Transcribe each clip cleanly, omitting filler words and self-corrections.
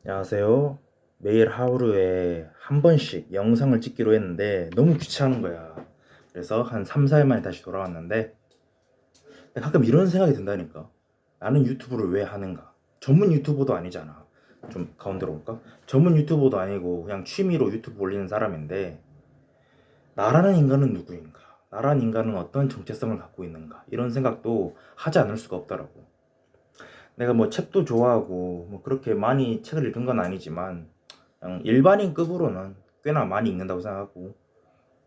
안녕하세요. 매일 하루에 한 번씩 영상을 찍기로 했는데 너무 귀찮은 거야. 그래서 한 3, 4일 만에 다시 돌아왔는데 가끔 이런 생각이 든다니까. 나는 유튜브를 왜 하는가? 전문 유튜버도 아니잖아. 좀 가운데로 올까? 전문 유튜버도 아니고 그냥 취미로 유튜브 올리는 사람인데 나라는 인간은 누구인가? 나라는 인간은 어떤 정체성을 갖고 있는가? 이런 생각도 하지 않을 수가 없더라고. 내가 뭐 책도 좋아하고 뭐 그렇게 많이 책을 읽은 건 아니지만 그냥 일반인급으로는 꽤나 많이 읽는다고 생각하고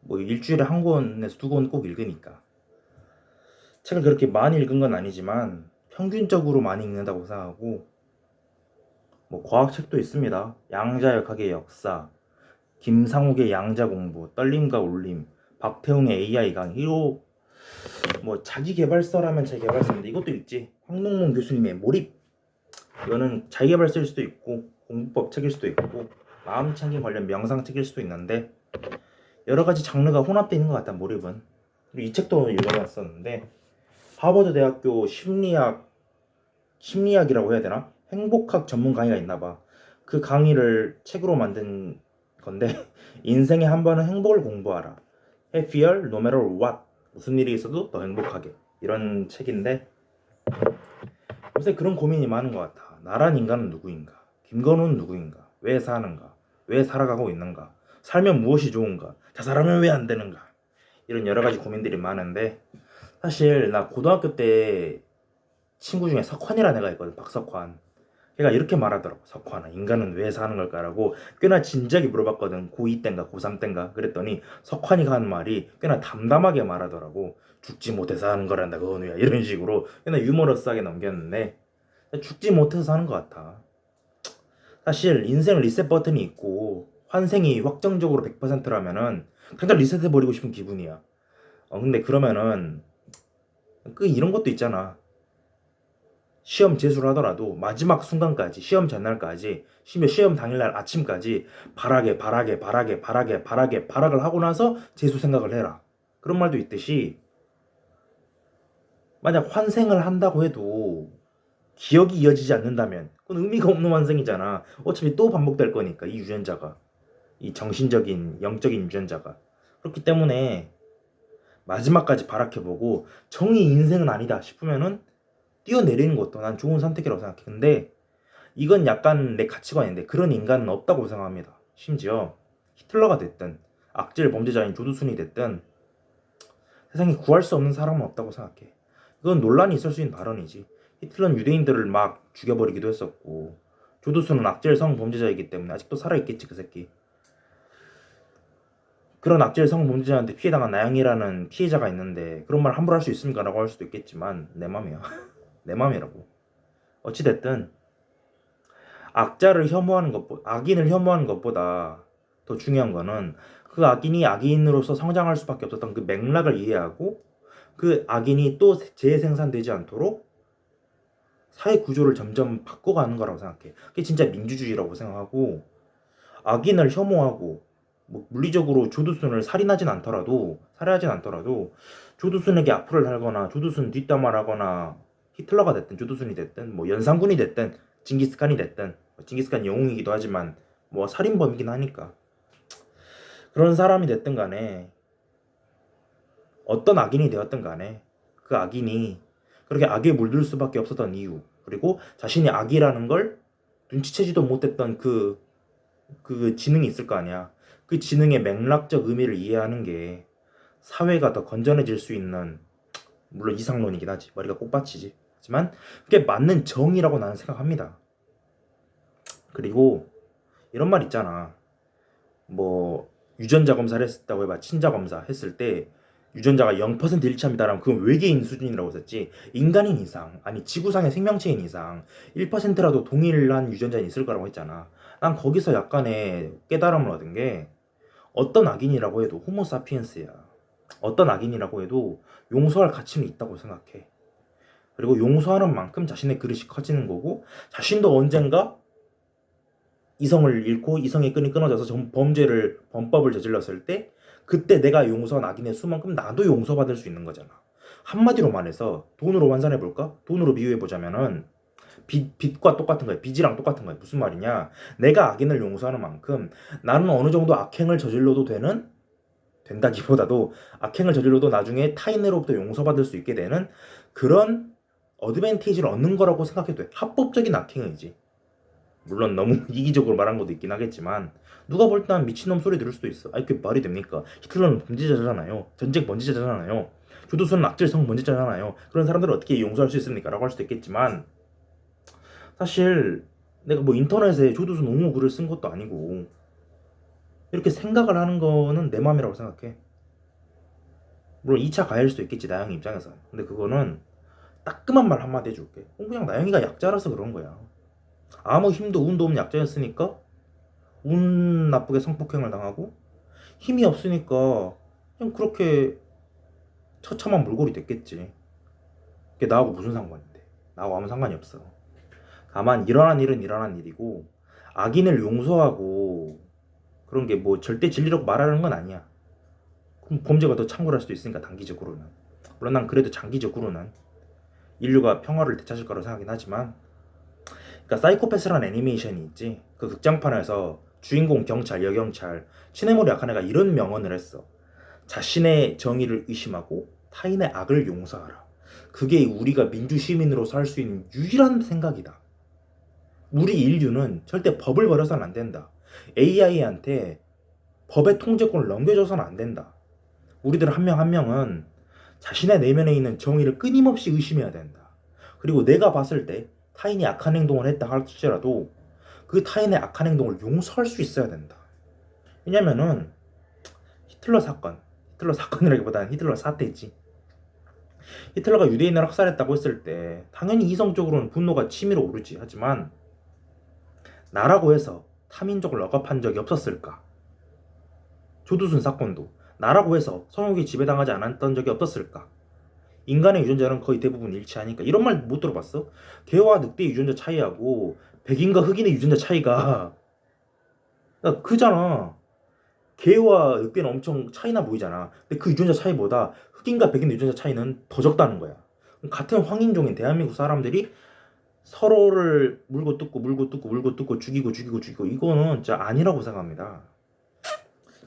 뭐 일주일에 한 권에서 두 권 꼭 읽으니까 책을 그렇게 많이 읽은 건 아니지만 평균적으로 많이 읽는다고 생각하고 뭐 과학책도 있습니다. 양자역학의 역사, 김상욱의 양자공부, 떨림과 울림, 박태웅의 AI 강의 이로 뭐 자기계발서라면 자기계발서인데 이것도 읽지. 황농문 교수님의 몰입 이거는 자기계발서일 수도 있고 공부법 책일 수도 있고 마음챙김 관련 명상책일 수도 있는데 여러 가지 장르가 혼합되어 있는 것 같다. 몰입은. 그리고 이 책도 읽어봤었는데 하버드 대학교 심리학이라고 해야 되나? 행복학 전문 강의가 있나 봐. 그 강의를 책으로 만든 건데 인생에 한 번은 행복을 공부하라. Happier no matter what. 무슨 일이 있어도 더 행복하게. 이런 책인데 요새 그런 고민이 많은 것 같아. 나란 인간은 누구인가? 김건우는 누구인가? 왜 사는가? 왜 살아가고 있는가? 살면 무엇이 좋은가? 자살하면 왜 안 되는가? 이런 여러 가지 고민들이 많은데 사실 나 고등학교 때 친구 중에 석환이라는 애가 있거든. 박석환. 걔가 이렇게 말하더라고. 석환아, 인간은 왜 사는 걸까라고 꽤나 진지하게 물어봤거든. 고2 땐가 고3 땐가 그랬더니 석환이가 하는 말이 꽤나 담담하게 말하더라고. 죽지 못해서 하는 거란다 그거누야 이런 식으로 꽤나 유머러스하게 넘겼는데 죽지 못해서 사는 것 같아. 사실 인생 리셋 버튼이 있고 환생이 확정적으로 100%라면은 당장 리셋해버리고 싶은 기분이야. 근데 그러면은 그 이런 것도 있잖아. 시험 재수를 하더라도 마지막 순간까지 시험 전날까지 심지어 시험 당일날 아침까지 발악을 하고 나서 재수 생각을 해라. 그런 말도 있듯이 만약 환생을 한다고 해도 기억이 이어지지 않는다면 그건 의미가 없는 환생이잖아. 어차피 또 반복될 거니까 이 유전자가 이 정신적인 영적인 유전자가 그렇기 때문에 마지막까지 발악해보고 정의 인생은 아니다 싶으면은 뛰어내리는 것도 난 좋은 선택이라고 생각해. 근데 이건 약간 내 가치관인데 그런 인간은 없다고 생각합니다. 심지어 히틀러가 됐든 악질 범죄자인 조두순이 됐든 세상에 구할 수 없는 사람은 없다고 생각해. 그건 논란이 있을 수 있는 발언이지. 히틀러는 유대인들을 막 죽여버리기도 했었고 조두순은 악질 성범죄자이기 때문에 아직도 살아있겠지 그 새끼. 그런 악질 성범죄자한테 피해당한 나영이라는 피해자가 있는데 그런 말 함부로 할 수 있습니까? 라고 할 수도 있겠지만 내 맘이야. 내 맘이라고. 어찌됐든 악인을 혐오하는 것보다 더 중요한 거는 그 악인이 악인으로서 성장할 수밖에 없었던 그 맥락을 이해하고 그 악인이 또 재생산되지 않도록 사회 구조를 점점 바꿔가는 거라고 생각해. 그게 진짜 민주주의라고 생각하고 악인을 혐오하고 뭐 물리적으로 조두순을 살해하진 않더라도 조두순에게 악플을 달거나 조두순 뒷담화를 하거나 히틀러가 됐든 조두순이 됐든 뭐 연산군이 됐든 징기스칸이 됐든 징기스칸 영웅이기도 하지만 뭐 살인범이긴 하니까 그런 사람이 됐든 간에 어떤 악인이 되었든 간에 그 악인이 그렇게 악에 물들 수밖에 없었던 이유 그리고 자신이 악이라는 걸 눈치채지도 못했던 그 지능이 있을 거 아니야. 그 지능의 맥락적 의미를 이해하는 게 사회가 더 건전해질 수 있는 물론 이상론이긴 하지. 머리가 꼭받치지. 하지만 그게 맞는 정의라고 나는 생각합니다. 그리고 이런 말 있잖아. 뭐 유전자 검사를 했다고 해봐. 친자 검사 했을 때 유전자가 0% 일치합니다라면 그건 외계인 수준이라고 했었지. 인간인 이상 아니 지구상의 생명체인 이상 1%라도 동일한 유전자는 있을 거라고 했잖아. 난 거기서 약간의 깨달음을 얻은 게 어떤 악인이라고 해도 호모사피엔스야. 어떤 악인이라고 해도 용서할 가치는 있다고 생각해. 그리고 용서하는 만큼 자신의 그릇이 커지는 거고 자신도 언젠가 이성을 잃고 이성의 끈이 끊어져서 범법을 저질렀을 때 그때 내가 용서한 악인의 수만큼 나도 용서받을 수 있는 거잖아. 한마디로 말해서 돈으로 환산해 볼까? 돈으로 비유해 보자면은 빚과 똑같은 거야. 빚이랑 똑같은 거야. 무슨 말이냐? 내가 악인을 용서하는 만큼 나는 어느 정도 악행을 저질러도 된다기보다도 악행을 저질러도 나중에 타인으로부터 용서받을 수 있게 되는 그런 어드밴티지를 얻는 거라고 생각해도 돼. 합법적인 악행이지. 물론 너무 이기적으로 말한 것도 있긴 하겠지만 누가 볼 땐 미친놈 소리 들을 수도 있어. 아니 그게 말이 됩니까? 히틀러는 범죄자잖아요. 전쟁 범죄자잖아요. 조두순은 악질 성범죄자잖아요. 그런 사람들을 어떻게 용서할 수 있습니까? 라고 할 수도 있겠지만 사실 내가 뭐 인터넷에 조두순 옹호 글을 쓴 것도 아니고 이렇게 생각을 하는 거는 내 맘이라고 생각해. 물론 2차 가해일 수도 있겠지, 나영이 입장에서는. 근데 그거는 따끔한 말 한마디 해줄게. 그냥 나영이가 약자라서 그런 거야. 아무 힘도 운도 없는 약자였으니까 운 나쁘게 성폭행을 당하고 힘이 없으니까 그냥 그렇게 처참한 몰골이 됐겠지. 그게 나하고 무슨 상관인데. 나하고 아무 상관이 없어. 다만 일어난 일은 일어난 일이고 악인을 용서하고 그런 게 뭐 절대 진리라고 말하는 건 아니야. 그럼 범죄가 더 창궐할 수도 있으니까 단기적으로는. 물론 난 그래도 장기적으로는 인류가 평화를 되찾을 거라고 생각하긴 하지만 그러니까 사이코패스라는 애니메이션이 있지. 그 극장판에서 주인공 경찰, 여경찰, 시네모리 아카네가 이런 명언을 했어. 자신의 정의를 의심하고 타인의 악을 용서하라. 그게 우리가 민주시민으로서 할 수 있는 유일한 생각이다. 우리 인류는 절대 법을 버려서는 안 된다. AI한테 법의 통제권을 넘겨줘서는 안 된다. 우리들 한 명 한 명은 자신의 내면에 있는 정의를 끊임없이 의심해야 된다. 그리고 내가 봤을 때 타인이 악한 행동을 했다 할지라도 그 타인의 악한 행동을 용서할 수 있어야 된다. 왜냐면은 히틀러 사건이라기보다는 히틀러 사태지. 히틀러가 유대인을 학살했다고 했을 때 당연히 이성적으로는 분노가 치밀어 오르지. 하지만 나라고 해서 타민족을 억압한 적이 없었을까? 조두순 사건도 나라고 해서 성욕이 지배당하지 않았던 적이 없었을까? 인간의 유전자는 거의 대부분 일치하니까. 이런 말 못 들어봤어? 개와 늑대 유전자 차이하고 백인과 흑인의 유전자 차이가 크잖아. 개와 늑대는 엄청 차이나 보이잖아. 근데 그 유전자 차이보다 흑인과 백인의 유전자 차이는 더 적다는 거야. 같은 황인종인 대한민국 사람들이 서로를 물고 뜯고 죽이고 이거는 진짜 아니라고 생각합니다.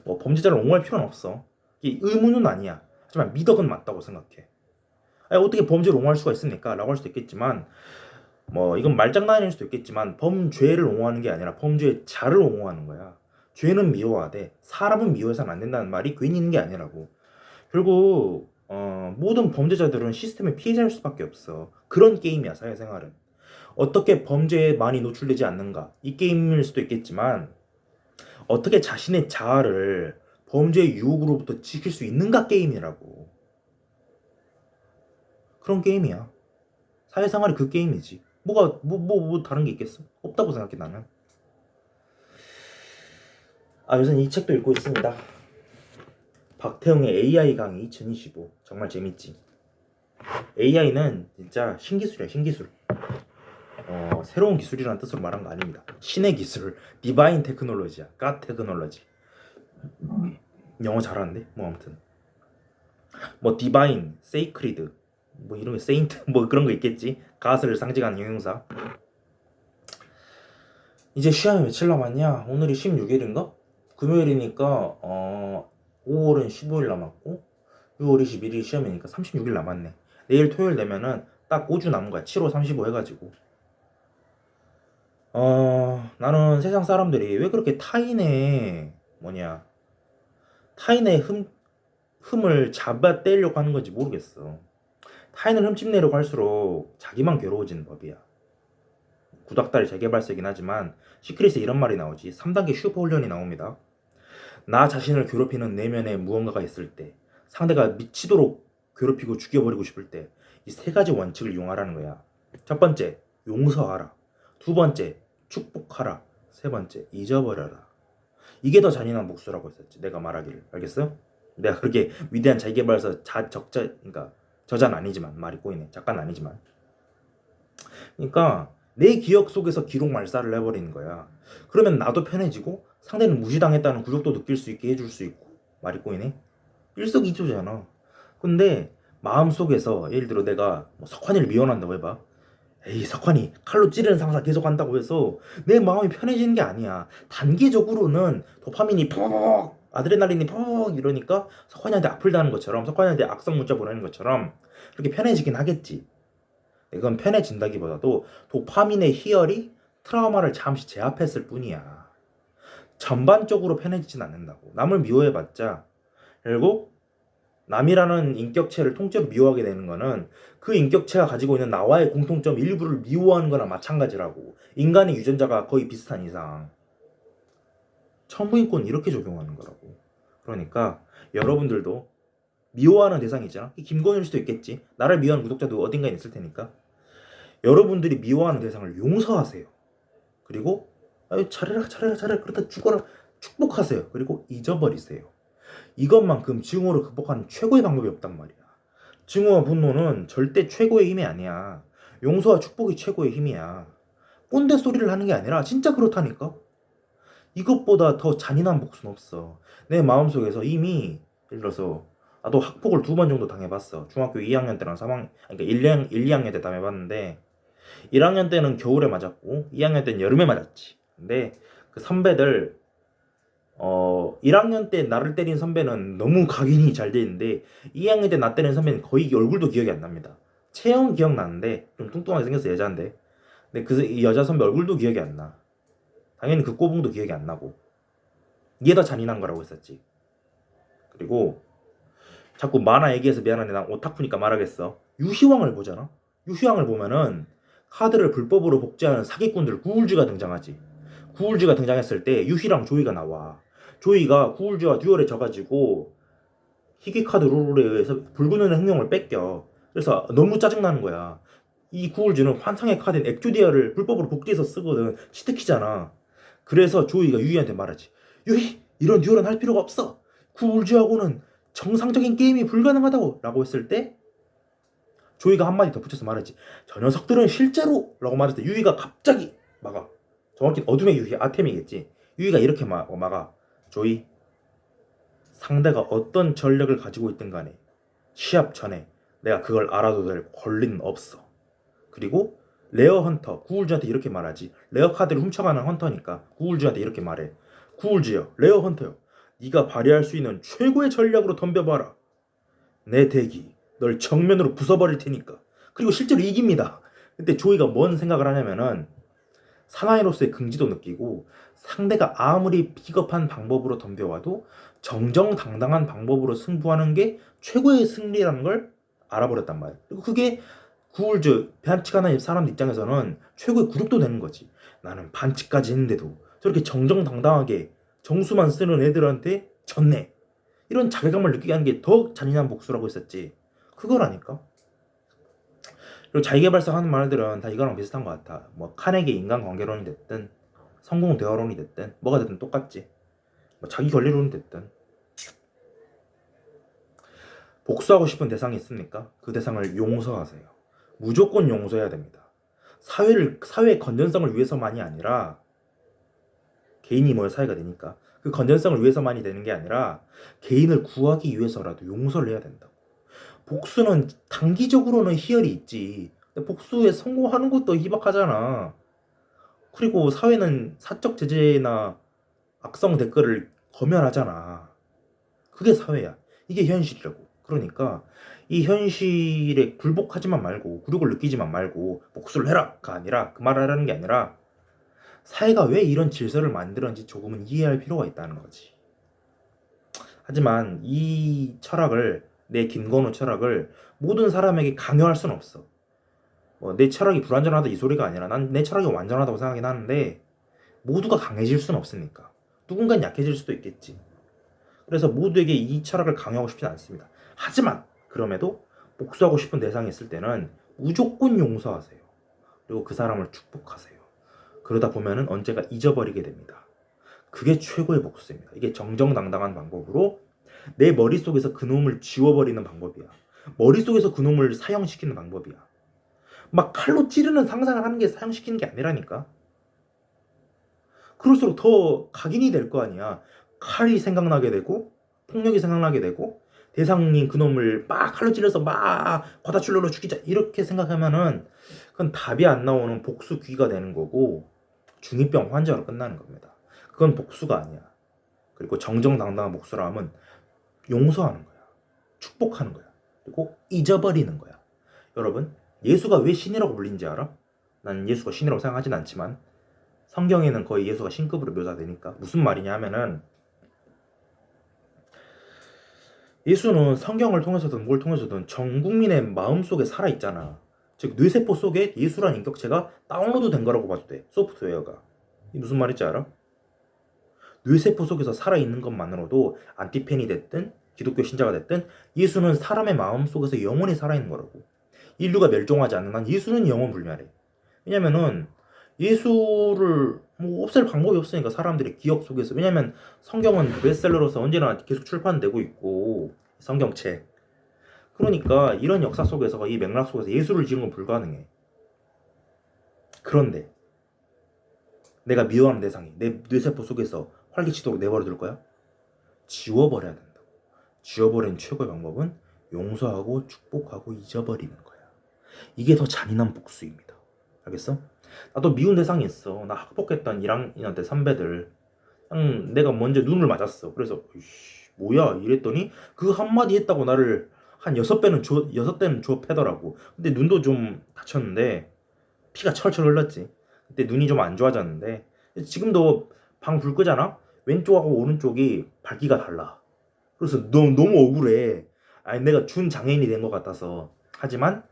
뭐 범죄자를 옹호할 필요는 없어. 이게 의무는 아니야. 하지만 미덕은 맞다고 생각해. 아니, 어떻게 범죄를 옹호할 수가 있습니까? 라고 할 수도 있겠지만 뭐 이건 말장난일 수도 있겠지만 범죄를 옹호하는 게 아니라 범죄의 자를 옹호하는 거야. 죄는 미워하되 사람은 미워해서는 안 된다는 말이 괜히 있는 게 아니라고. 결국 모든 범죄자들은 시스템의 피해자일 수밖에 없어. 그런 게임이야, 사회생활은. 어떻게 범죄에 많이 노출되지 않는가, 이 게임일 수도 있겠지만 어떻게 자신의 자아를 범죄의 유혹으로부터 지킬 수 있는가 게임이라고. 그런 게임이야. 사회생활이 그 게임이지. 뭐 다른 게 있겠어? 없다고 생각해 나는. 요새 이 책도 읽고 있습니다. 박태웅의 AI 강의 2025. 정말 재밌지. AI는 진짜 신기술이야, 신기술. 새로운 기술이라는 뜻으로 말한 거 아닙니다. 신의 기술, 디바인 테크놀로지야, 갓 테크놀로지. 영어 잘하는데? 뭐 아무튼 뭐 디바인, 세이크리드, 뭐 이런 거, 세인트, 뭐 그런 거 있겠지. 갓을 상징하는 형용사. 이제 시험이 며칠 남았냐? 오늘이 16일인가? 금요일이니까 5월은 15일 남았고 6월 21일 시험이니까 36일 남았네. 내일 토요일 되면은 딱 5주 남은 거야. 7호 35 해가지고. 나는 세상 사람들이 왜 그렇게 타인의 흠을 잡아떼려고 하는 건지 모르겠어. 타인을 흠집내려고 할수록 자기만 괴로워지는 법이야. 구닥다리 재개발서이긴 하지만 시크릿에 이런 말이 나오지. 3단계 슈퍼훈련이 나옵니다. 나 자신을 괴롭히는 내면에 무언가가 있을 때, 상대가 미치도록 괴롭히고 죽여버리고 싶을 때, 이 세 가지 원칙을 이용하라는 거야. 첫 번째, 용서하라. 두 번째, 축복하라. 세 번째, 잊어버려라. 이게 더 잔인한 복수라고 했었지, 내가 말하기를. 알겠어? 내가 그렇게 위대한 자기개발서 그러니까 저자는 아니지만, 말이 꼬이네. 작가는 아니지만. 그러니까 내 기억 속에서 기록 말살을 해버리는 거야. 그러면 나도 편해지고 상대는 무시당했다는 굴욕도 느낄 수 있게 해줄 수 있고. 말이 꼬이네. 일석이조잖아. 근데 마음속에서 예를 들어 내가 뭐 석환이를 미워한다고 해봐. 에이, 석환이 칼로 찌르는 상사 계속 한다고 해서 내 마음이 편해지는 게 아니야. 단기적으로는 도파민이 퍽, 아드레날린이 퍽 이러니까 석환이한테 악플 다는 것처럼, 석환이한테 악성 문자 보내는 것처럼 그렇게 편해지긴 하겠지. 이건 편해진다기보다도 도파민의 희열이 트라우마를 잠시 제압했을 뿐이야. 전반적으로 편해지진 않는다고. 남을 미워해봤자 결국 남이라는 인격체를 통째로 미워하게 되는 거는 그 인격체가 가지고 있는 나와의 공통점 일부를 미워하는 거나 마찬가지라고. 인간의 유전자가 거의 비슷한 이상 천부인권 이렇게 적용하는 거라고. 그러니까 여러분들도 미워하는 대상이 있잖아. 김건희일 수도 있겠지. 나를 미워하는 구독자도 어딘가에 있을 테니까 여러분들이 미워하는 대상을 용서하세요. 그리고 아유, 잘해라 잘해라 잘해라 그러다 죽어라 축복하세요. 그리고 잊어버리세요. 이것만큼 증오를 극복하는 최고의 방법이 없단 말이야. 증오와 분노는 절대 최고의 힘이 아니야. 용서와 축복이 최고의 힘이야. 꼰대 소리를 하는 게 아니라 진짜 그렇다니까. 이것보다 더 잔인한 복수는 없어. 내 마음속에서 이미 예를 들어서 나도 학폭을 2번 정도 당해봤어. 중학교 2학년 때랑 3학년, 그러니까 1, 2학년 때 당해봤는데 1학년 때는 겨울에 맞았고 2학년 때는 여름에 맞았지. 근데 그 선배들 1학년 때 나를 때린 선배는 너무 각인이 잘 돼 있는데 2학년 때 나 때린 선배는 거의 얼굴도 기억이 안 납니다. 체형 기억나는데 좀 뚱뚱하게 생겼어 여자인데. 근데 그 여자 선배 얼굴도 기억이 안 나. 당연히 그 꼬붕도 기억이 안 나고. 이게 더 잔인한 거라고 했었지. 그리고 자꾸 만화 얘기해서 미안한데 난 오타쿠니까 말하겠어. 유희왕을 보잖아. 유희왕을 보면은 카드를 불법으로 복제하는 사기꾼들 구울즈가 등장하지. 구울즈가 등장했을 때 유희랑 조이가 나와. 조이가 구울즈와 듀얼에 져가지고 희귀 카드 룰에 의해서 불구는 행동을 뺏겨. 그래서 너무 짜증나는 거야. 이 구울즈는 환상의 카드인 엑조디아를 불법으로 복제해서 쓰거든. 치트키잖아. 그래서 조이가 유희한테 말하지. 유희, 이런 듀얼은 할 필요가 없어. 구울즈하고는 정상적인 게임이 불가능하다고 라고 했을 때 조이가 한마디 덧붙여서 말하지. 저 녀석들은 실제로 라고 말했을 때 유희가 갑자기 막아. 정확히 어둠의 유희, 아템이겠지. 유희가 이렇게 막아. 조이, 상대가 어떤 전력을 가지고 있든 간에 시합 전에 내가 그걸 알아도 될 권리는 없어. 그리고 레어 헌터, 구울즈한테 이렇게 말하지. 레어 카드를 훔쳐가는 헌터니까 구울즈한테 이렇게 말해. 구울즈요, 레어 헌터요. 네가 발휘할 수 있는 최고의 전략으로 덤벼봐라. 내 덱이 널 정면으로 부숴버릴 테니까. 그리고 실제로 이깁니다. 근데 조이가 뭔 생각을 하냐면은 사나이로서의 긍지도 느끼고 상대가 아무리 비겁한 방법으로 덤벼와도 정정당당한 방법으로 승부하는 게 최고의 승리라는 걸 알아버렸단 말이야. 그리고 그게 구울즈 반칙하는 사람 입장에서는 최고의 굴욕도 되는 거지. 나는 반칙까지 했는데도 저렇게 정정당당하게 정수만 쓰는 애들한테 졌네. 이런 자괴감을 느끼게 하는 게 더 잔인한 복수라고 했었지. 그거라니까. 그리고 자기계발서 하는 말들은 다 이거랑 비슷한 것 같아. 뭐 카네기 인간관계론이 됐든 성공 대화론이 됐든 뭐가 됐든 똑같지. 뭐 자기 권리론이 됐든. 복수하고 싶은 대상이 있습니까? 그 대상을 용서하세요. 무조건 용서해야 됩니다. 사회의 건전성을 위해서만이 아니라 개인이 모여 사회가 되니까 그 건전성을 위해서만이 되는 게 아니라 개인을 구하기 위해서라도 용서를 해야 된다고. 복수는 단기적으로는 희열이 있지. 근데 복수에 성공하는 것도 희박하잖아. 그리고 사회는 사적 제재나 악성 댓글을 검열하잖아. 그게 사회야. 이게 현실이라고. 그러니까 이 현실에 굴복하지만 말고 굴욕을 느끼지만 말고 복수를 해라가 아니라 그 말을 하라는 게 아니라 사회가 왜 이런 질서를 만들었는지 조금은 이해할 필요가 있다는 거지. 하지만 이 철학을 내 김건우 철학을 모든 사람에게 강요할 수는 없어. 내 철학이 불완전하다 이 소리가 아니라 난 내 철학이 완전하다고 생각하긴 하는데 모두가 강해질 수는 없으니까. 누군가는 약해질 수도 있겠지. 그래서 모두에게 이 철학을 강요하고 싶진 않습니다. 하지만 그럼에도 복수하고 싶은 대상이 있을 때는 무조건 용서하세요. 그리고 그 사람을 축복하세요. 그러다 보면은 언젠가 잊어버리게 됩니다. 그게 최고의 복수입니다. 이게 정정당당한 방법으로 내 머릿속에서 그놈을 지워버리는 방법이야. 머릿속에서 그놈을 사형시키는 방법이야. 막 칼로 찌르는 상상을 하는 게 사형시키는 게 아니라니까. 그럴수록 더 각인이 될 거 아니야. 칼이 생각나게 되고 폭력이 생각나게 되고 대상인 그놈을 막 칼로 찔러서 막 과다출혈로 죽이자 이렇게 생각하면은 그건 답이 안 나오는 복수귀가 되는 거고 중이병 환자로 끝나는 겁니다. 그건 복수가 아니야. 그리고 정정당당한 복수라면 용서하는 거야. 축복하는 거야. 그리고 잊어버리는 거야. 여러분, 예수가 왜 신이라고 불린지 알아? 난 예수가 신이라고 생각하진 않지만 성경에는 거의 예수가 신급으로 묘사되니까. 무슨 말이냐 하면은 예수는 성경을 통해서든 뭘 통해서든 전 국민의 마음속에 살아있잖아. 즉 뇌세포 속에 예수란 인격체가 다운로드 된 거라고 봐도 돼. 소프트웨어가. 이게 무슨 말인지 알아? 뇌세포 속에서 살아있는 것만으로도 안티팬이 됐든 기독교 신자가 됐든 예수는 사람의 마음 속에서 영원히 살아있는 거라고. 인류가 멸종하지 않는 한 예수는 영원불멸해. 왜냐면은 예수를 뭐 없앨 방법이 없으니까 사람들의 기억 속에서. 왜냐면 성경은 베스트셀러로서 언제나 계속 출판되고 있고 성경책. 그러니까 이런 역사 속에서 이 맥락 속에서 예수를 지은 건 불가능해. 그런데 내가 미워하는 대상이 내 뇌세포 속에서 활기치도록 내버려둘 거야? 지워버려야 된다고. 지워버리는 최고의 방법은 용서하고 축복하고 잊어버리는 거야. 이게 더 잔인한 복수입니다. 알겠어? 나도 미운 대상이 있어. 나 학폭했던 1학년 때 선배들. 그냥 내가 먼저 눈을 맞았어. 그래서 뭐야 이랬더니 그 한마디 했다고 나를 한 6배는 주업해더라고. 근데 눈도 좀 다쳤는데 피가 철철 흘렀지. 그때 눈이 좀 안 좋아졌는데 지금도 방 불 끄잖아? 왼쪽하고 오른쪽이 밝기가 달라. 그래서 너무 억울해. 아니 내가 준 장애인이 된 것 같아서. 하지만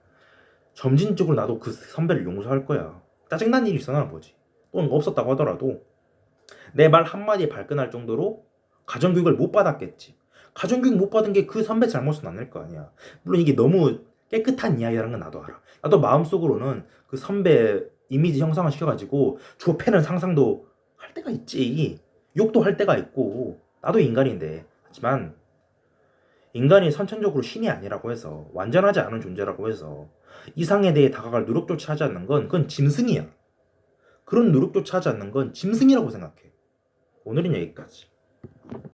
점진적으로 나도 그 선배를 용서할 거야. 짜증난 일이 있었나 보지. 또는 없었다고 하더라도 내 말 한마디에 발끈할 정도로 가정교육을 못 받았겠지. 가정교육 못 받은 게 그 선배 잘못은 아닐 거 아니야. 물론 이게 너무 깨끗한 이야기라는 건 나도 알아. 나도 마음속으로는 그 선배 이미지 형상을 시켜가지고 좁혀는 상상도 할 때가 있지. 욕도 할 때가 있고. 나도 인간인데. 하지만 인간이 선천적으로 신이 아니라고 해서 완전하지 않은 존재라고 해서 이상에 대해 다가갈 노력조차 하지 않는 건 그건 짐승이야. 그런 노력조차 하지 않는 건 짐승이라고 생각해. 오늘은 여기까지.